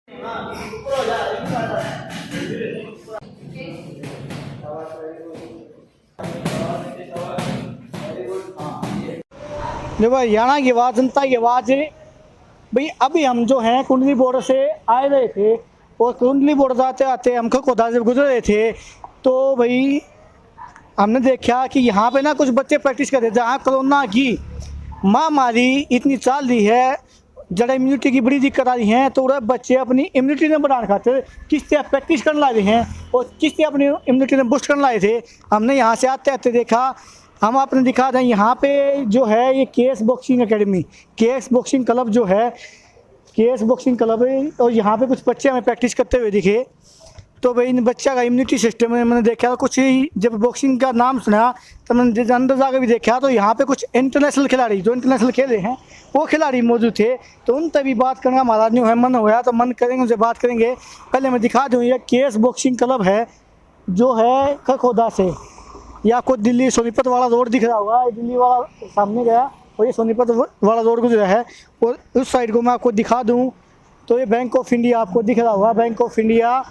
देखो हरियाणा की आवाज़, जनता की आवाज़ है भाई। अभी हम जो हैं कुंडली बॉर्डर से आए रहे थे और कुंडली बॉर्डर आते आते हम खकोदा से गुजर रहे थे, तो भाई हमने देखा कि यहाँ पे ना कुछ बच्चे प्रैक्टिस कर रहे थे। जहाँ कोरोना की महामारी इतनी चल रही है, जरा इम्यूनिटी की बड़ी दिक्कत आ रही है, तो वह बच्चे अपनी इम्यूनिटी ने बढ़ाने खातिर किस तरह प्रैक्टिस करने लगे हैं और किस तरह अपनी इम्यूनिटी ने बूस्ट करने लाए थे। हमने यहाँ से आते आते देखा, हम आपने दिखा दें यहाँ पे जो है ये KS boxing academy, KS boxing club जो है, केएस बॉक्सिंग क्लब है। और यहाँ पे कुछ बच्चे हमें प्रैक्टिस करते हुए दिखे, तो भाई इन बच्चा का इम्यूनिटी सिस्टम है। मैंने देखा कुछ ही, जब बॉक्सिंग का नाम सुना तो मैंने अंदर जाकर भी देखा, तो यहाँ पे कुछ इंटरनेशनल खिलाड़ी जो इंटरनेशनल खेले हैं वो खिलाड़ी मौजूद थे। तो उन तभी बात करना हमारा जो है मन होया, तो मन करेंगे उनसे बात करेंगे। पहले मैं दिखा दूँ, ये केएस बॉक्सिंग क्लब है जो है खकोदा से, ये आपको दिल्ली सोनीपत वाला रोड दिख रहा होगा, दिल्ली वाला सामने गया और ये सोनीपत वाला रोड गुजरा है। और उस साइड को मैं आपको दिखा दूं तो ये बैंक ऑफ इंडिया आपको दिख रहा होगा, बैंक ऑफ इंडिया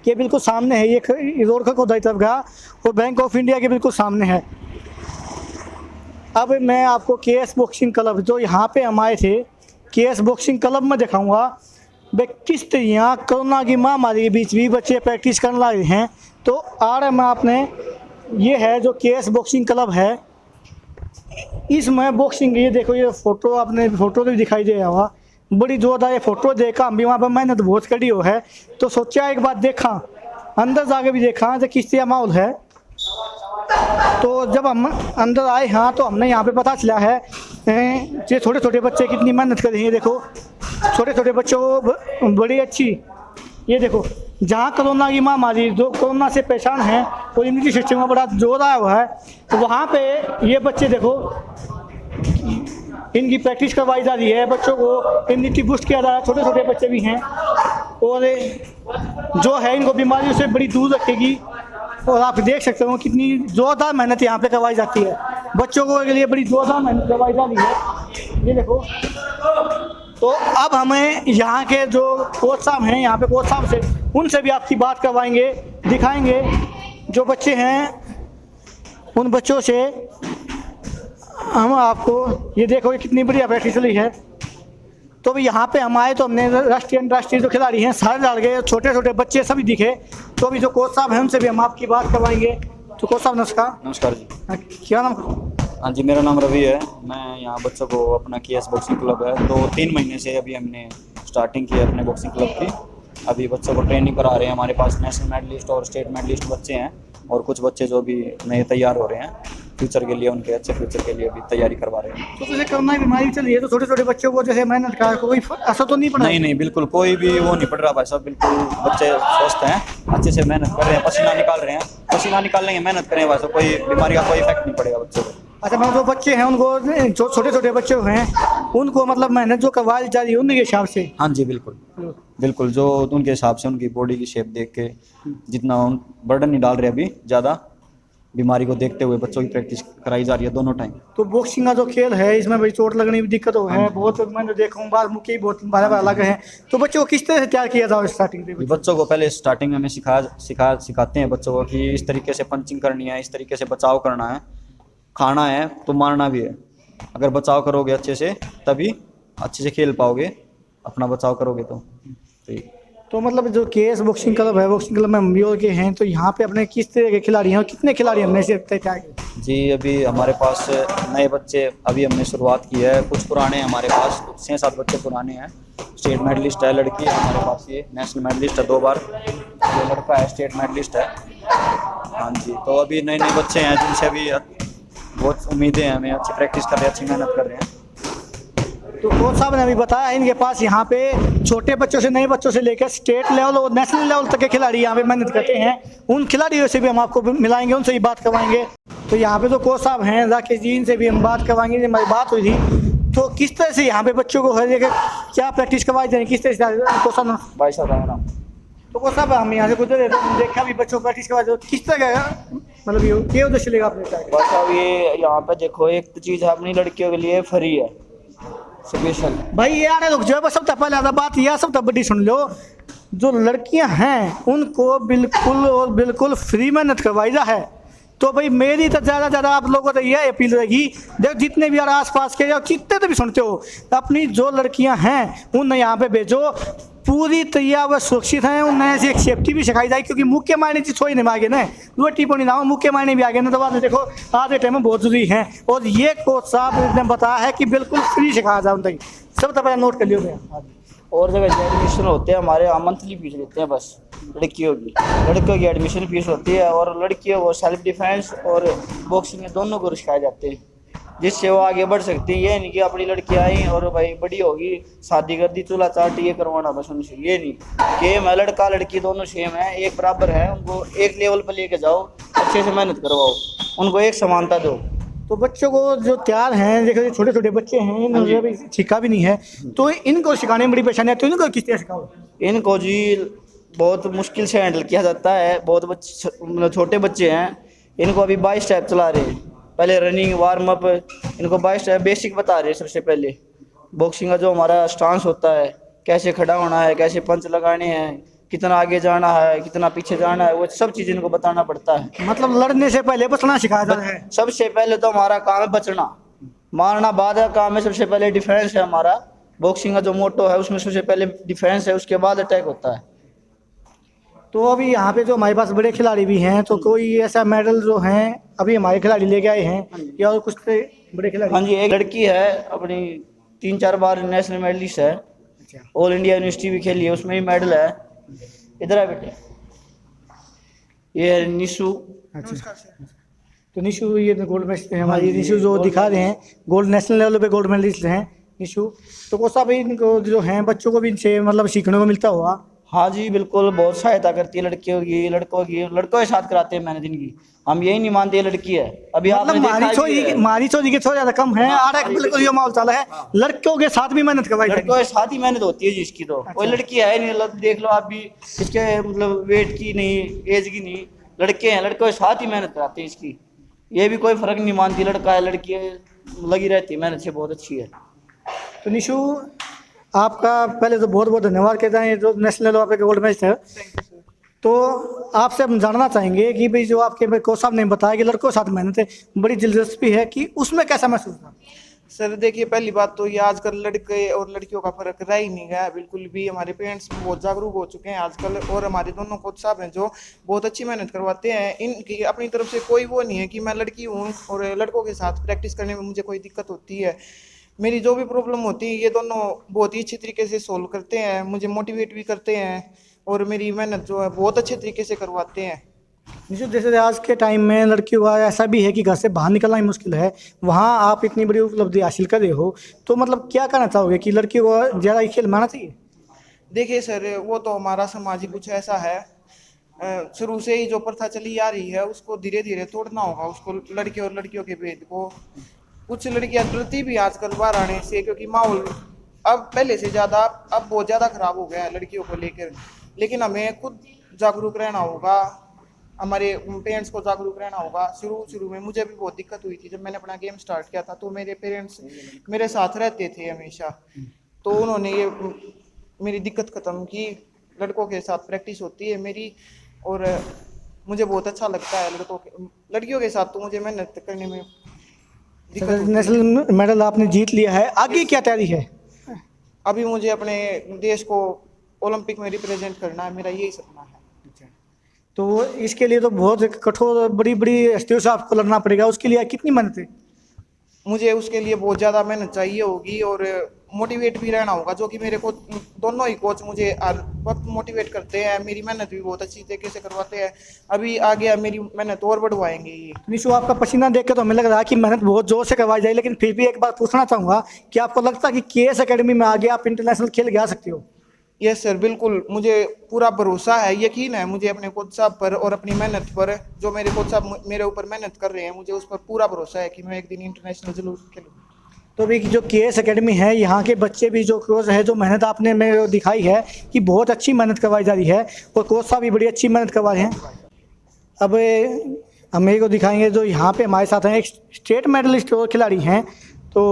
के बिल्कुल सामने है ये रोड खकोदा तरफ का, और बैंक ऑफ इंडिया के बिल्कुल सामने है। अब मैं आपको केएस बॉक्सिंग क्लब जो यहाँ पे हम आए थे, केएस बॉक्सिंग क्लब में दिखाऊँगा भाई किस तरह कोरोना की महामारी के बीच भी बच्चे प्रैक्टिस करने लगे हैं। तो आ रहा मैं आपने, ये है जो केएस बॉक्सिंग क्लब है, इसमें बॉक्सिंग, ये देखो ये फ़ोटो, आपने फ़ोटो भी दिखाई दे रहा होगा, बड़ी जोरदार ये फ़ोटो देखा। हम भी वहाँ पर मेहनत बहुत करी हो है, तो सोचा एक बार देखा, अंदर जाके भी देखा तो किस तरह माहौल है। तो जब हम अंदर आए हाँ, तो हमने यहाँ पे पता चला है ये छोटे छोटे बच्चे कितनी मेहनत कर रहे हैं। देखो छोटे छोटे बच्चों को बड़ी अच्छी, ये देखो जहाँ कोरोना की महामारी, जो कोरोना से परेशान हैं और इम्यूनिटी सिस्टम में बड़ा जोर आया हुआ है, तो वहाँ पे ये बच्चे देखो इनकी प्रैक्टिस करवाई जा रही है, बच्चों को इम्यूनिटी बूस्ट किया जा रहा है। छोटे छोटे बच्चे भी हैं और जो है इनको बीमारियों से बड़ी दूर रखेगी। और आप देख सकते हो कितनी ज़ोरदार मेहनत यहाँ पे करवाई जाती है, बच्चों को के लिए बड़ी ज़ोरदार मेहनत करवाई जा रही है। ये देखो, तो अब हमें यहाँ के जो कोच साहब हैं, यहाँ पे कोच साहब से, उनसे भी आपकी बात करवाएंगे, दिखाएंगे जो बच्चे हैं उन बच्चों से हम आपको, ये देखो ये कितनी बढ़िया प्रैक्टिस चली है। तो भी यहाँ पे हम आए तो हमने राष्ट्रीय अंतर्राष्ट्रीय जो खिलाड़ी हैं सारे लड़के, छोटे छोटे बच्चे सभी दिखे। तो अभी जो कोच साहब हैं उनसे भी हम आपकी बात करवाएंगे। तो कोच साहब नमस्कार। नमस्कार जी। क्या नाम? हाँ जी, मेरा नाम रवि है। मैं यहाँ बच्चों को, अपना केएस बॉक्सिंग क्लब है, 2-3 महीने से अभी हमने स्टार्टिंग की है अपने बॉक्सिंग क्लब की। अभी बच्चों को ट्रेनिंग करा रहे हैं। हमारे पास नेशनल मेडलिस्ट और स्टेट मेडलिस्ट बच्चे हैं, और कुछ बच्चे जो भी नए तैयार हो रहे हैं फ्यूचर के लिए, उनके अच्छे फ्यूचर के लिए भी तैयारी करवा रहे हैं। तो जैसे कोरोना की बीमारी चली है, तो छोटे छोटे बच्चों को जैसे मेहनत का कोई असर तो नहीं पड़ा? नहीं, बिल्कुल कोई भी वो नहीं पड़ रहा भाई साहब, बिल्कुल बच्चे स्वस्थ हैं, अच्छे से मेहनत कर रहे हैं, पसीना निकाल रहे हैं। पसीना निकालेंगे, मेहनत करें भाई साहब, कोई बीमारी का कोई इफेक्ट नहीं पड़ेगा बच्चों को। अच्छा, मैं जो बच्चे हैं उनको, जो छोटे छोटे बच्चे हैं उनको मतलब मेहनत जो करवाई जा रही है उनके हिसाब से? हाँ जी बिल्कुल, जो उनके हिसाब से, उनकी बॉडी की शेप देख के, जितना बर्डन नहीं डाल रहे अभी ज़्यादा, बीमारी को देखते हुए बच्चों की प्रैक्टिस कराई जा रही है दोनों टाइम। तो बॉक्सिंग का जो खेल है इसमें भाई चोट लगने की दिक्कत हो है बहुत, मैंने देखा हूँ बार मुक्के बहुत बारह अलग है। तो बच्चों को किस तरह से तैयार किया जाए स्टार्टिंग में? बच्चों को पहले स्टार्टिंग में हमें सिखाते हैं बच्चों को कि इस तरीके से पंचिंग करनी है, इस तरीके से बचाव करना है, खाना है तो मारना भी है। अगर बचाव करोगे अच्छे से तभी अच्छे से खेल पाओगे, अपना बचाव करोगे तो मतलब जो केएस बॉक्सिंग क्लब है, बॉक्सिंग क्लब में हम भी के हैं, तो यहाँ पे अपने किस तरह के खिलाड़ी हैं और कितने खिलाड़ी हमने से तैयार किए? जी, अभी हमारे पास नए बच्चे, अभी हमने शुरुआत की है। कुछ पुराने हमारे पास 6-7 बच्चे पुराने हैं। स्टेट मेडलिस्ट है लड़की है हमारे पास, ये नेशनल मेडलिस्ट है 2 बार, ये लड़का है स्टेट मेडलिस्ट है। हाँ जी, तो अभी नए नए बच्चे हैं जिनसे अभी बहुत उम्मीदें हैं, हमें अच्छी प्रैक्टिस कर रहे हैं, अच्छी मेहनत कर रहे हैं। तो कोच साहब ने अभी बताया इनके पास यहाँ पे छोटे बच्चों से, नए बच्चों से लेकर स्टेट लेवल और नेशनल लेवल तक के खिलाड़ी यहाँ पे मेहनत करते हैं। उन खिलाड़ियों से भी हम आपको मिलाएंगे, उनसे भी बात करवाएंगे। तो यहाँ पे जो कोच साहब हैं राकेश जी, इनसे भी हम बात करवाएंगे। हमारी बात हुई थी तो किस तरह से यहाँ पे बच्चों को हर जगह क्या प्रैक्टिस करवाई जाए, किस तरह से? कोच साहब भाई साहब, तो कोच साहब हम यहाँ से गुजरे तो देखा भी बच्चों को प्रैक्टिस करवाई, किस तरह का मतलब ये उद्देश्य लेगा आपने? भाई साहब, ये यहाँ पे देखो, एक चीज़ है अपनी लड़कियों के लिए फ्री है, स्पेशल। भाई ये आने रुक जाओ, बस सबसे पहले आधा बात यह सबसे बड़ी सुन लो, जो लड़कियां हैं उनको बिल्कुल और बिल्कुल फ्री मेहनत करवाई जा है। तो भाई मेरी तो ज़्यादा ज़्यादा आप लोगों को यह अपील रहेगी, देखो जितने भी यार आसपास के या जितने तो भी सुनते हो, अपनी जो लड़कियां हैं उन्हें यहाँ पे भेजो, पूरी तैयार व सुरक्षित हैं, उन्हें से एक सेफ्टी भी सिखाई जाए, क्योंकि मुख्य मायने चीज छोड़ नहीं मांगे ना, वो टिप्पणी ना हो, मुख्य मायने भी आगे ना, तो बाद देखो आज के टाइम में बहुत जरूरी है। और ये कोच साहब ने बताया है कि बिल्कुल फ्री सिखाया जाए उनकी, सब तो पहले नोट कर लियो भैया। और जगह जो एडमिशन होते हैं हमारे यहाँ मंथली फीस लेते हैं बस लड़कियों की एडमिशन फीस होती है, और लड़कियों को सेल्फ डिफेंस और बॉक्सिंग दोनों को सिखाए जाते हैं, जिससे वो आगे बढ़ सकती है। ये नहीं कि अपनी लड़की आई और भाई बड़ी होगी शादी कर दी चूल्हा चाट ये करवाना बस उनसे, ये नहीं। गेम है, लड़का लड़की दोनों सेम है, एक बराबर है, उनको एक लेवल पर लेके जाओ, अच्छे से मेहनत करवाओ, उनको एक समानता दो। तो बच्चों को जो तैयार हैं, देखो ये छोटे छोटे बच्चे हैं, इन्होंने अभी सीखा भी नहीं है, तो इनको सिखाने में बड़ी परेशानी आती है, इनको किस तरह सिखाओ? इनको जी बहुत मुश्किल से हैंडल किया जाता है, बहुत बच्चे मतलब छोटे बच्चे हैं, इनको अभी 22 स्टेप चला रहे हैं, पहले रनिंग वार्म अप, इनको 22 स्टेप बेसिक बता रहे हैं। सबसे पहले बॉक्सिंग का जो हमारा स्टांस होता है, कैसे खड़ा होना है, कैसे पंच लगाने हैं, कितना आगे जाना है, कितना पीछे जाना है, वो सब चीज़ इनको बताना पड़ता है। मतलब लड़ने से पहले बचना सिखाया जाता है। सबसे पहले तो हमारा काम है बचना, मारना बाद का काम है, सबसे पहले डिफेंस है हमारा। बॉक्सिंग का जो मोटो है उसमें सबसे पहले डिफेंस है, उसके बाद अटैक होता है। तो अभी यहाँ पे जो हमारे पास बड़े खिलाड़ी भी हैं, तो कोई ऐसा मेडल जो हैं अभी हमारे खिलाड़ी लेके आए हैं या और कुछ बड़े खिलाड़ी? हाँ जी, एक लड़की है अपनी 3-4 बार नेशनल मेडलिस्ट है, ऑल इंडिया यूनिवर्सिटी भी खेली है, उसमें भी मेडल है। इधर है बेटे, ये है निशु। अच्छा, तो निशु ये गोल्ड मेडलिस्ट है हमारी, निशु जो दिखा रहे हैं गोल्ड नेशनल लेवल पे गोल्ड मेडलिस्ट हैं निशु। तो कोसा भाई इनको जो हैं बच्चों को भी इनसे मतलब सीखने को मिलता होगा? हाँ जी बिल्कुल, बहुत सहायता करती है लड़कियों की, लड़कों के साथ कराते हैं मैंने जिनकी, हम यही नहीं मानते ये लड़की है। अभी मतलब मारी छोरी के थोड़ा ज्यादा कम है, आधा बिल्कुल ये माहौल चला है, लड़कियों के साथ भी मेहनत करवाई, लड़कों के साथ ही मेहनत होती है जी इसकी। तो कोई लड़की है नहीं, मतलब देख लो आप भी, इसके मतलब वेट की नहीं, एज की नहीं, लड़के हैं, लड़कों के साथ ही मेहनत कराते हैं इसकी। ये भी कोई फर्क नहीं मानती, लड़का है लड़की है, लगी रहती है मेहनत से, बहुत अच्छी है। तो निशु आपका पहले तो बहुत बहुत धन्यवाद कहते हैं, जो नेशनल लेवल पे गोल्ड मेडल है। तो आपसे हम जानना चाहेंगे कि भाई जो आपके कोच साहब ने बताया कि लड़कों के साथ मेहनत है, बड़ी दिलचस्पी है, कि उसमें कैसा महसूस था? सर देखिए, पहली बात तो ये आजकल लड़के और लड़कियों का फर्क रह ही नहीं गया बिल्कुल भी। हमारे पेरेंट्स बहुत जागरूक हो चुके हैं आजकल, और हमारे दोनों कोच साहब हैं जो बहुत अच्छी मेहनत करवाते हैं। इनकी अपनी तरफ से कोई वो नहीं है कि मैं लड़की हूँ और लड़कों के साथ प्रैक्टिस करने में मुझे कोई दिक्कत होती है। मेरी जो भी प्रॉब्लम होती है ये दोनों बहुत ही अच्छी तरीके से सोल्व करते हैं, मुझे मोटिवेट भी करते हैं, और मेरी मेहनत जो है बहुत अच्छे तरीके से करवाते हैं। जैसे आज के टाइम में लड़कियों का ऐसा भी है कि घर से बाहर निकलना ही मुश्किल है, वहाँ आप इतनी बड़ी उपलब्धि हासिल कर रहे हो, तो मतलब क्या कहना चाहोगे कि लड़कियों को ज़्यादा खेल में आना चाहिए? देखिए सर, वो तो हमारा समाज ही कुछ ऐसा है, शुरू से ही जो प्रथा चली आ रही है उसको धीरे धीरे तोड़ना होगा, उसको लड़के और लड़कियों के भेद को। कुछ लड़कियां डरती भी आजकल बाहर आने से, क्योंकि माहौल अब पहले से ज़्यादा अब बहुत ज़्यादा खराब हो गया है लड़कियों को लेकर। लेकिन हमें खुद जागरूक रहना होगा, हमारे पेरेंट्स को जागरूक रहना होगा। शुरू में मुझे भी बहुत दिक्कत हुई थी जब मैंने अपना गेम स्टार्ट किया था, तो मेरे पेरेंट्स मेरे साथ रहते थे हमेशा, तो उन्होंने ये मेरी दिक्कत ख़त्म की। लड़कों के साथ प्रैक्टिस होती है मेरी, और मुझे बहुत अच्छा लगता है। लड़कियों के साथ तो मुझे मेहनत करने में नेशनल मेडल आपने जीत लिया है, आगे क्या तैयारी है? अभी मुझे अपने देश को ओलंपिक में रिप्रेजेंट करना है, मेरा यही सपना है। तो इसके लिए तो बहुत कठोर बड़ी बड़ी हस्तियों से आपको लड़ना पड़ेगा, उसके लिए कितनी मेहनत है? मुझे उसके लिए बहुत ज़्यादा मेहनत चाहिए होगी, और मोटिवेट भी रहना होगा, जो कि मेरे कोच दोनों ही कोच मुझे हर वक्त मोटिवेट करते हैं, मेरी मेहनत भी बहुत अच्छी तरीके से करवाते हैं। अभी आगे मेरी मेहनत और बढ़वाएंगे ये। निशु आपका पसीना देख के तो हमें लग रहा है कि मेहनत बहुत जोर से करवाई जाए, लेकिन फिर भी एक बात पूछना चाहूँगा कि आपको लगता है कि KS एकेडमी में आगे आप इंटरनेशनल खेल जा सकते हो? यस सर, बिल्कुल, मुझे पूरा भरोसा है, यकीन है मुझे अपने कोच साहब पर और अपनी मेहनत पर। जो मेरे कोच साहब मेरे ऊपर मेहनत कर रहे हैं, मुझे उस पर पूरा भरोसा है कि मैं एक दिन इंटरनेशनल जरूर खेलूँ। तो भी जो KS एकेडमी है, यहाँ के बच्चे भी जो कोच है, जो मेहनत आपने मेरे को दिखाई है कि बहुत अच्छी मेहनत करवाई जा रही है, और कोच साहब भी बड़ी अच्छी मेहनत करवा रहे हैं। अब हम मेरे को दिखाएंगे जो यहाँ पे हमारे साथ हैं, एक स्टेट मेडलिस्ट और खिलाड़ी हैं। तो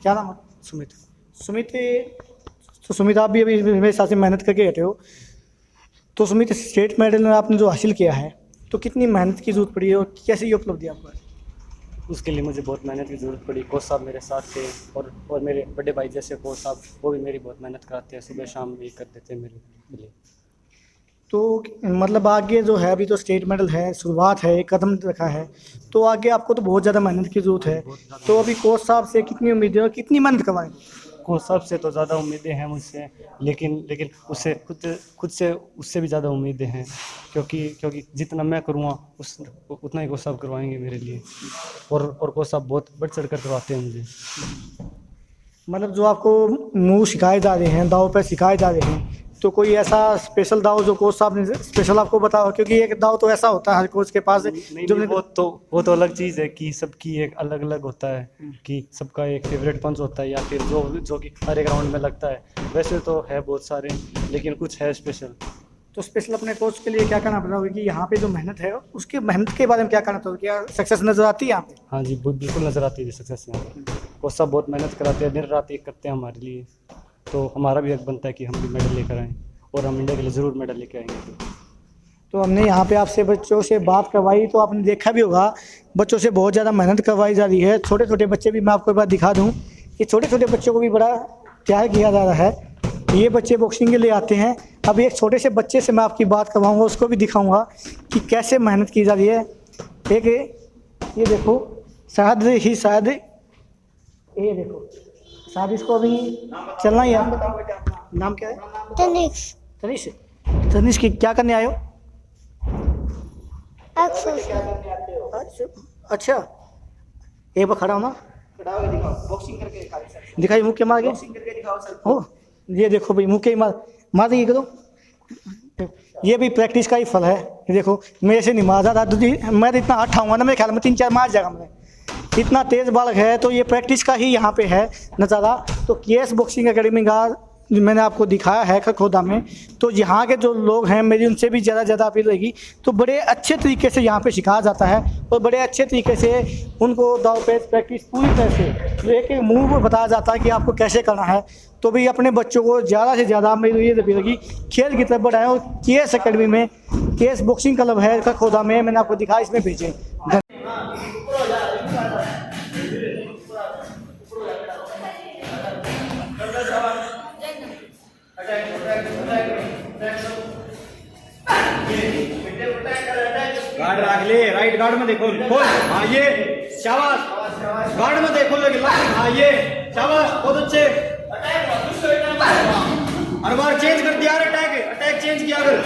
क्या नाम है? सुमित। सुमित, तो सुमित आप भी अभी मेरे साथ से मेहनत करके हटे हो, तो सुमित स्टेट मेडल आपने जो हासिल किया है तो कितनी मेहनत की ज़रूरत पड़ी है और कैसे ये उपलब्धि आपको है? उसके लिए मुझे बहुत मेहनत की ज़रूरत पड़ी। कोच साहब मेरे साथ थे और मेरे बड़े भाई जैसे कोच साहब वो भी मेरी बहुत मेहनत कराते हैं, सुबह शाम भी कर देते हैं मेरे लिए। तो मतलब आगे जो है, अभी तो स्टेट मेडल है, शुरुआत है, एक कदम रखा है, तो आगे आपको तो बहुत ज़्यादा मेहनत की ज़रूरत है। तो अभी कोच साहब से कितनी उम्मीदें और कितनी मेहनत करवाएंगे? कोच साहब से तो ज़्यादा उम्मीदें हैं मुझसे, लेकिन उससे खुद से उससे भी ज़्यादा उम्मीदें हैं, क्योंकि जितना मैं करूँगा उतना ही कोच साहब करवाएंगे मेरे लिए। और कोच साहब बहुत बढ़ चढ़ कर करवाते हैं मुझे। मतलब जो आपको मूव सिखाए जा रहे हैं, दाव पे सिखाए जा रहे हैं, तो कोई ऐसा स्पेशल दाव जो कोच साहब ने स्पेशल आपको बताओ? क्योंकि एक दाव तो ऐसा होता है हर कोच के पास जो वो तो अलग चीज़ है कि सबकी एक अलग अलग होता है, कि सबका एक फेवरेट पंच होता है या फिर जो कि हर एक राउंड में लगता है। वैसे तो है बहुत सारे, लेकिन कुछ है स्पेशल। तो स्पेशल अपने कोच के लिए क्या करना पड़ रहा होगा कि यहाँ पे जो मेहनत है उसकी मेहनत के बारे में क्या करना चाहिए? क्या सक्सेस नजर आती है यहाँ पे? हाँ जी, बिल्कुल नज़र आती है सक्सेस यहाँ पे। कोच साहब बहुत मेहनत कराते हैं, दिन रात एक करते हैं हमारे लिए, तो हमारा भी हक बनता है कि हम भी मेडल लेकर आएँ और हम इंडिया के लिए ज़रूर मेडल लेके आएंगे। तो हमने यहाँ पे आपसे बच्चों से बात करवाई, तो आपने देखा भी होगा बच्चों से बहुत ज़्यादा मेहनत करवाई जा रही है। छोटे छोटे बच्चे भी, मैं आपको एक बार दिखा दूँ, ये छोटे छोटे बच्चों को भी बड़ा प्यार किया जा रहा है। ये बच्चे बॉक्सिंग के लिए आते हैं। अभी एक छोटे से बच्चे से मैं आपकी बात करवाऊँगा, उसको भी दिखाऊँगा कि कैसे मेहनत की जा रही है। एक ये देखो, शायद ये देखो, शायद इसको अभी चलना ही है। नाम क्या है? तनिष्क। तनिष्क, तनिष्क क्या करने आए हो? अच्छा, एक बार खड़ा हो ना, दिखाइए मुक्के मार के। हो, ये देखो भाई, मुक्के मार ये करो। ये भी प्रैक्टिस का ही फल है। ये देखो, मेरे से नहीं मारा था, मैं तो इतना हाथ ठाऊंगा ना, मेरे ख्याल में 3-4 मार जाएगा मैंने, इतना तेज़ बालक है। तो ये प्रैक्टिस का ही यहाँ पे है नज़ारा। तो केएस बॉक्सिंग एकेडमी का मैंने आपको दिखाया है खरखोदा में। तो यहाँ के जो लोग हैं, मेरी उनसे भी ज़्यादा अपील रहेगी, तो बड़े अच्छे तरीके से यहाँ पे सिखाया जाता है और बड़े अच्छे तरीके से उनको दाव पेच प्रैक्टिस पूरी तरह से एक एक मूव बताया जाता है कि आपको कैसे करना है। तो भी अपने बच्चों को ज़्यादा से ज़्यादा मेरी ये अपील रहेगी, खेल की तरफ बढ़ाएं। और केएस एकेडमी में, केएस बॉक्सिंग क्लब है खरखोदा में, मैंने आपको दिखाया, इसमें भेजें। गार्ड रख ले, राइट गार्ड में देखो, खोल, हाँ ये शाबाश, गार्ड में देखो लगे, हाँ ये शाबाश, बहुत अच्छे। हर बार चेंज कर दिया, अटैक चेंज किया कर।